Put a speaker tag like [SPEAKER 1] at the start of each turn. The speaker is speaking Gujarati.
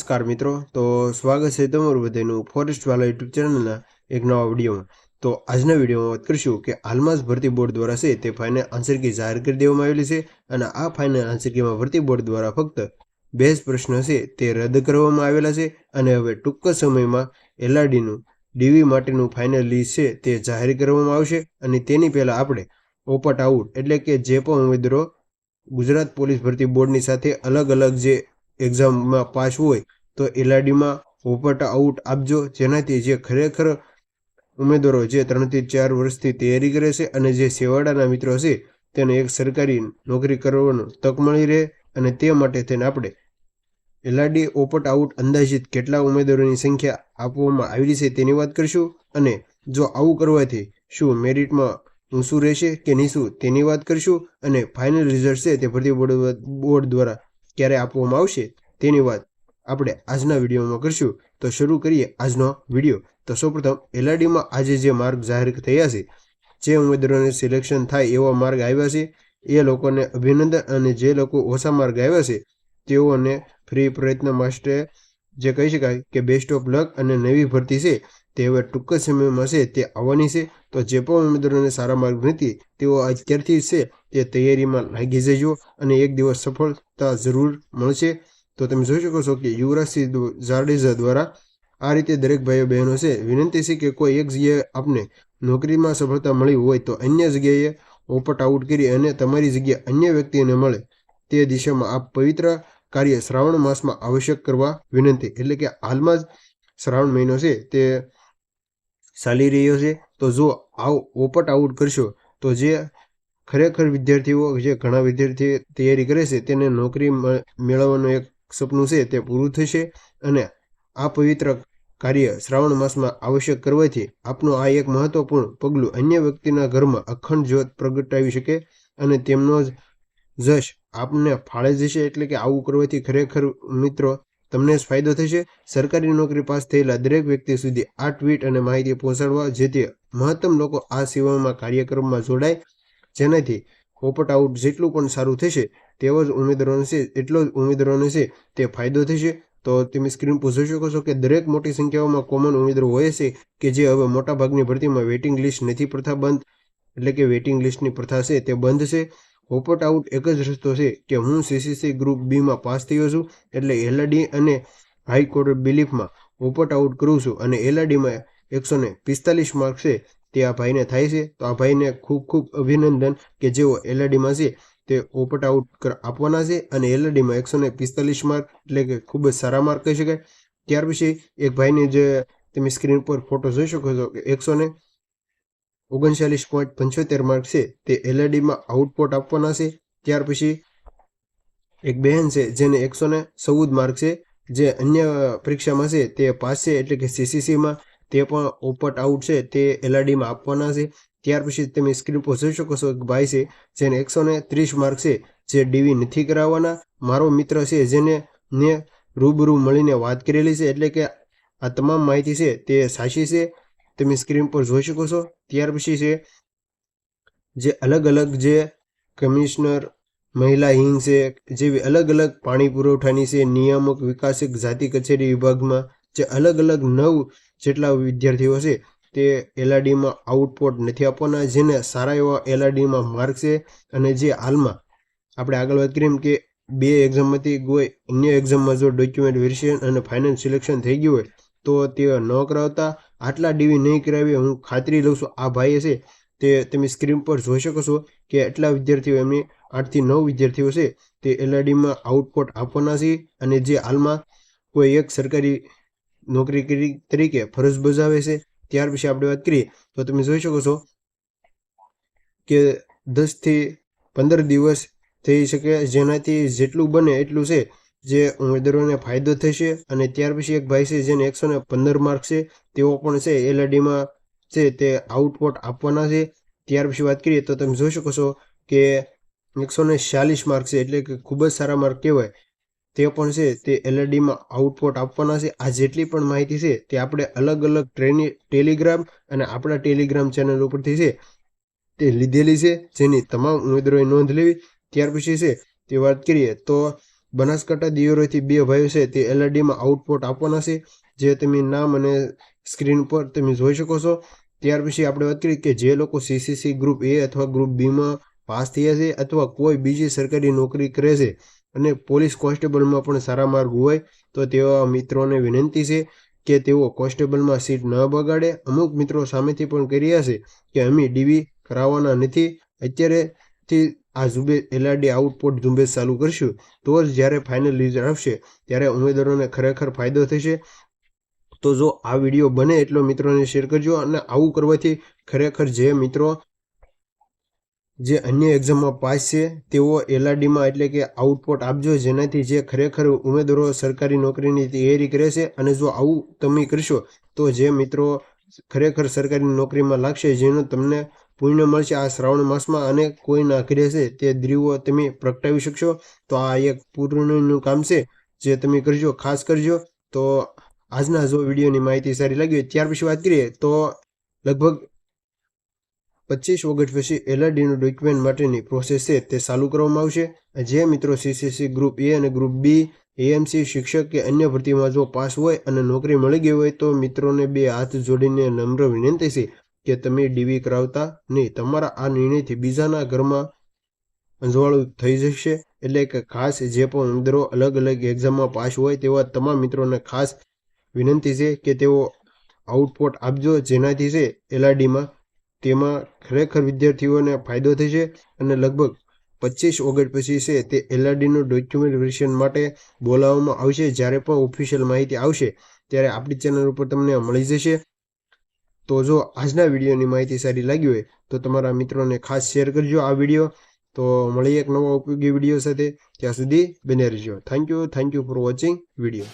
[SPEAKER 1] નમસ્કાર મિત્રો, તો સ્વાગત છે તમારું બધાનું ફોરેસ્ટ વાલા યુટ્યુબ ચેનલના એક નવા વિડીયોમાં। તો આજના વિડીયોમાં વાત કરીશું કે હાલમાં જ ભરતી બોર્ડ દ્વારા છે તે ફાઇનલ આન્સર કી જાહેર કરી દેવામાં આવેલી છે અને આ ફાઇનલ આન્સર કીમાં ભરતી બોર્ડ દ્વારા ફક્ત 2 જ પ્રશ્નો છે તે રદ કરવામાં આવેલા છે અને હવે ટૂંક સમયમાં એલઆરડીનું ડીવી માટેનું ફાઇનલ લિસ્ટ છે તે જાહેર કરવામાં આવશે અને તેની પહેલા આપણે ઓપટ આઉટ એટલે કે જે પણ ઉમેદવારો ગુજરાત પોલીસ ભરતી બોર્ડની સાથે અલગ અલગ જે એક્ઝામમાં પાસ હોય તો એલઆરડીમાં ઓપટ આઉટ આપજો, જેનાથી જે ખરેખર ઉમેદવારો જે 3 થી 4 વર્ષથી તૈયારી કરે છે અને જે સેવાડાના મિત્રો છે તેને એક સરકારી નોકરી કરવાનો તક મળી રહે અને તે માટે થઈને આપણે એલઆરડી ઓપટ આઉટ અંદાજિત કેટલા ઉમેદવારોની સંખ્યા આપવામાં આવેલી છે તેની વાત કરીશું અને જો આવું કરવાથી શું મેરિટમાં ઊંચું રહેશે કે નીચું તેની વાત કરીશું અને ફાઇનલ રિઝલ્ટ છે તે ભરતી બોર્ડ દ્વારા ક્યારે આપવામાં આવશે તેની વાત આપણે આજના વિડીયોમાં કરીશું। તો શરૂ કરીએ આજનો વિડીયો। તો સૌપ્રથમ એલઆરડીમાં આજે જે માર્ક જાહેર થયા છે, જે ઉમેદવારોને સિલેક્શન થાય એવા માર્ક આવ્યા છે એ લોકોને અભિનંદન અને જે લોકો ઓછા માર્ક આવ્યા છે તેઓને ફ્રી પ્રયત્ન માટે જે કહી શકાય કે બેસ્ટ ઓફ લક અને નવી ભરતી છે તે હવે ટૂંક સમયમાં છે તે આવવાની છે। તો જે પણ ઉમેદવારોને સારા માર્ક નથી તેઓ અત્યારથી છે તે તૈયારીમાં લાગી જજો અને એક દિવસ સફળતા જરૂર મળશે। તો તમે જોઈ શકો છો કે યુવરાજસિંહ જાડેજા દ્વારા આ રીતે દરેક ભાઈઓ બહેનો છે વિનંતી છે કે કોઈ એક જગ્યાએ આપને નોકરીમાં સફળતા મળી હોય તો અન્ય જગ્યાએ ઓપટ આઉટ કરી અને તમારી જગ્યા અન્ય વ્યક્તિને મળે તે દિશામાં આ પવિત્ર કાર્ય શ્રાવણ માસમાં આવશ્યક કરવા વિનંતી। એટલે કે હાલમાં જ શ્રાવણ મહિનો છે તે ચાલી રહ્યો છે, તો જો ઓપટ આઉટ કરશો તો જે ખરેખર વિદ્યાર્થીઓ જે ઘણા વિદ્યાર્થીઓ તૈયારી કરે છે તેને નોકરી મેળવવાનું એક સપનું છે તે પૂરું થશે અને આ પવિત્ર કાર્ય શ્રાવણ માસમાં આવશ્યક કરવાથી આપનું આ એક મહત્વપૂર્ણ પગલું અન્ય વ્યક્તિના ઘરમાં અખંડ જ્યોત પ્રગટાવી શકે અને તેમનો જશ આપને ફાળે જશે। એટલે કે આવું કરવાથી ખરેખર મિત્રો તમને જ ફાયદો થશે। સરકારી નોકરી પાસ થયેલા દરેક વ્યક્તિ સુધી આ ટ્વીટ અને માહિતી પહોંચાડવા જેથી મહત્તમ લોકો આ સેવામાં કાર્યક્રમમાં જોડાય, જેનાથી ઓપટ આઉટ જેટલું પણ સારું થશે તેવો જ ઉમેદવારોને છે એટલો જ ઉમેદવારોને છે તે ફાયદો થશે। તો તમે સ્ક્રીન પર જોઈ શકો છો કે દરેક મોટી સંખ્યાઓમાં કોમન ઉમેદવારો હોય છે કે જે હવે મોટાભાગની ભરતીમાં વેઇટિંગ લિસ્ટ નથી પ્રથા બંધ, એટલે કે વેઇટિંગ લિસ્ટની પ્રથા છે તે બંધ છે। ઓપટ આઉટ એક જ રસ્તો છે કે હું સીસીસી ગ્રુપ બીમાં પાસ થયો છું એટલે એલઆરડી અને હાઈકોર્ટ બિલીફમાં ઓપટ આઉટ કરું છું અને એલઆરડીમાં 145 માર્ક છે તે આ ભાઈને થાય છે। તો આ ભાઈને ખૂબ ખૂબ અભિનંદન કે જેઓ એલઆરડીમાં છે તે ઓપટ આઉટ આપવાના છે અને એલઆરડીમાં 145 માર્ક એટલે કે ખૂબ જ સારા માર્ક કહી શકાય। ત્યાર પછી એક ભાઈને જે તમે સ્ક્રીન પર ફોટો જોઈ શકો છો કે 139.75 માર્ક છે તે એલઆરડીમાં આઉટપુટ આપવાના છે। ત્યાર પછી એક બહેન છે જેને 114 માર્ક છે જે અન્ય પરીક્ષામાં છે તે પાસ છે એટલે કે સીસીસીમાં તે પણ ઓપટ આઉટ છે તે એલઆરડીમાં આપવાના છે। ત્યાર પછી તમે સ્ક્રીન પર જોઈ શકો છો એક ભાઈ છે જેને 130 માર્ક છે જે ડીવી નથી કરાવવાના। મારો મિત્ર છે જેને ને રૂબરૂ મળીને વાત કરેલી છે, એટલે કે આ તમામ માહિતી છે તે સાચી છે, તમે સ્ક્રીન પર જોઈ શકો છો। ત્યાર પછી છે જે અલગ અલગ જે કમિશનર મહિલા હિંગ છે જેવી અલગ અલગ પાણી પુરવઠાની છે નિયામક વિકાસક જાતિ કચેરી વિભાગમાં જે અલગ અલગ 9 જેટલા વિદ્યાર્થીઓ છે તે એલઆરડીમાં આઉટપુટ નથી આપવાના, જેને સારા એવા એલઆરડીમાં માર્ક છે અને જે હાલમાં આપણે આગળ વાત કરીએ કે 2 એક્ઝામમાંથી કોઈ અન્ય એક્ઝામમાં જો ડોક્યુમેન્ટ વેરિફિકેશન અને ફાઇનલ સિલેક્શન થઈ ગયું હોય તો તે ન કરાવતા આટલા ડીવી નહીં કરાવી હું ખાતરી લઉં છું। આ ભાઈએ છે તે તમે સ્ક્રીન પર જોઈ શકો છો કે એટલા વિદ્યાર્થીઓ એમની 8 થી 9 વિદ્યાર્થીઓ છે તે એલઆરડીમાં આઉટપુટ આપવાના છે અને જે હાલમાં કોઈ એક સરકારી નોકરી તરીકે ફરજ બજાવે છે। ત્યાર પછી આપણે વાત કરીએ તો તમે જોઈ શકો છો કે 10 થી 15 દિવસ થઈ શકે, જેનાથી જેટલું બને એટલું છે જે ઉમેદવારોને ફાયદો થશે। અને ત્યાર પછી એક ભાઈ છે જેને 115 માર્ક છે તેઓ પણ છે એલઆરડીમાં છે તે આઉટપુટ આપવાના છે। ત્યાર પછી વાત કરીએ તો તમે જોઈ શકો છો કે 146 માર્ક છે એટલે કે ખૂબ જ સારા માર્ક કહેવાય તે પણ છે તે એલઆરડીમાં આઉટપુટ આપવાના છે। આ જેટલી પણ માહિતી છે તે આપણે અલગ અલગ ટેલિગ્રામ અને આપણા ટેલિગ્રામ ચેનલ ઉપરથી છે તે લીધેલી છે, જેની તમામ ઉમેદવારોએ નોંધ લેવી। ત્યાર પછી છે તે વાત કરીએ તો બનાસકાંઠા દિયોરોથી 2 ભાઈઓ છે તે એલઆરડીમાં આઉટપુટ આપવાના છે, જે તમે નામ અને સ્ક્રીન પર તમે જોઈ શકો છો. ત્યાર પછી આપણે વાત કરીએ કે જે લોકો સીસીસી ગ્રુપ એ અથવા ગ્રુપ બીમાં પાસ થયા છે અથવા કોઈ બીજી સરકારી નોકરી કરે છે અને પોલીસ કોન્સ્ટેબલમાં પણ સારા માર્ગ હોય તો તેવા મિત્રોને વિનંતી છે કે તેઓ કોન્સ્ટેબલમાં સીટ ન બગાડે. અમુક મિત્રો સામેથી પણ કરી રહ્યા છે કે અમે ડીવી કરાવવાના નથી, અત્યારેથી આ ઝુંબેશ એલઆરડી આઉટપુટ ઝુંબેશ ચાલુ કરશું તો જ જ્યારે ફાઇનલ રિઝલ્ટ આવશે ત્યારે ઉમેદવારોને ખરેખર ફાયદો થશે. તો જો આ વિડીયો બને એટલો મિત્રોને શેર કરજો. અને આવું કરવાથી ખરેખર જે મિત્રો જે અન્ય એક્ઝામમાં પાસ છે તેઓ એલઆરડીમાં એટલે કે આઉટપુટ આપજો, જેનાથી જે ખરેખર ઉમેદવારો સરકારી નોકરીની તૈયારી કરે છે. અને જો આવું તમે કરશો તો જે મિત્રો ખરેખર સરકારી નોકરીમાં લાગશે, જેનું તમને પુણ્ય મળશે આ શ્રાવણ માસમાં, અને કોઈ ના કરે છે તે દ્રીવો તમે પ્રગટાવી શકશો. તો આ એક પૂર્ણનું કામ છે જે તમે કરજો, ખાસ કરજો. તો આજના જો વિડીયોની માહિતી સારી લાગી હોય ત્યાર પછી વાત કરીએ તો લગભગ 25 ઓગસ્ટ પછી એલઆરડીનું ડોક્યુમેન્ટ માટેની પ્રોસેસ છે તે ચાલુ કરવામાં આવશે. જે મિત્રો સીસીસી ગ્રુપ એ અને ગ્રુપ બી, એએમસી, શિક્ષક કે અન્ય ભરતીમાં જો પાસ હોય અને નોકરી મળી ગઈ હોય તો મિત્રોને 2 હાથ જોડીને નમ્ર વિનંતી છે કે તમે ડીવી કરાવતા નહીં. તમારા આ નિર્ણયથી બીજાના ઘરમાં અંજવાળું થઈ જશે. એટલે કે ખાસ જે પણ ઉમેદવારો અલગ અલગ એક્ઝામમાં પાસ હોય તેવા તમામ મિત્રોને ખાસ વિનંતી છે કે તેઓ આઉટપુટ આપજો, જેનાથી છે એલઆરડીમાં તેમાં ખરેખર વિદ્યાર્થીઓને ફાયદો થશે. અને લગભગ 25 ઓગસ્ટ પછી છે તે એલઆરડીનું ડોક્યુમેન્ટ વેરિફિકેશન માટે બોલાવવામાં આવશે. જ્યારે પણ ઓફિશિયલ માહિતી આવશે ત્યારે આપણી ચેનલ ઉપર તમને મળી જશે. તો જો આજના વિડીયોની માહિતી સારી લાગી હોય તો તમારા મિત્રોને ખાસ શેર કરજો આ વિડીયો. તો મળીએ એક નવા ઉપયોગી વિડીયો સાથે. ત્યાં સુધી બને રહેજો. Thank you for watching video.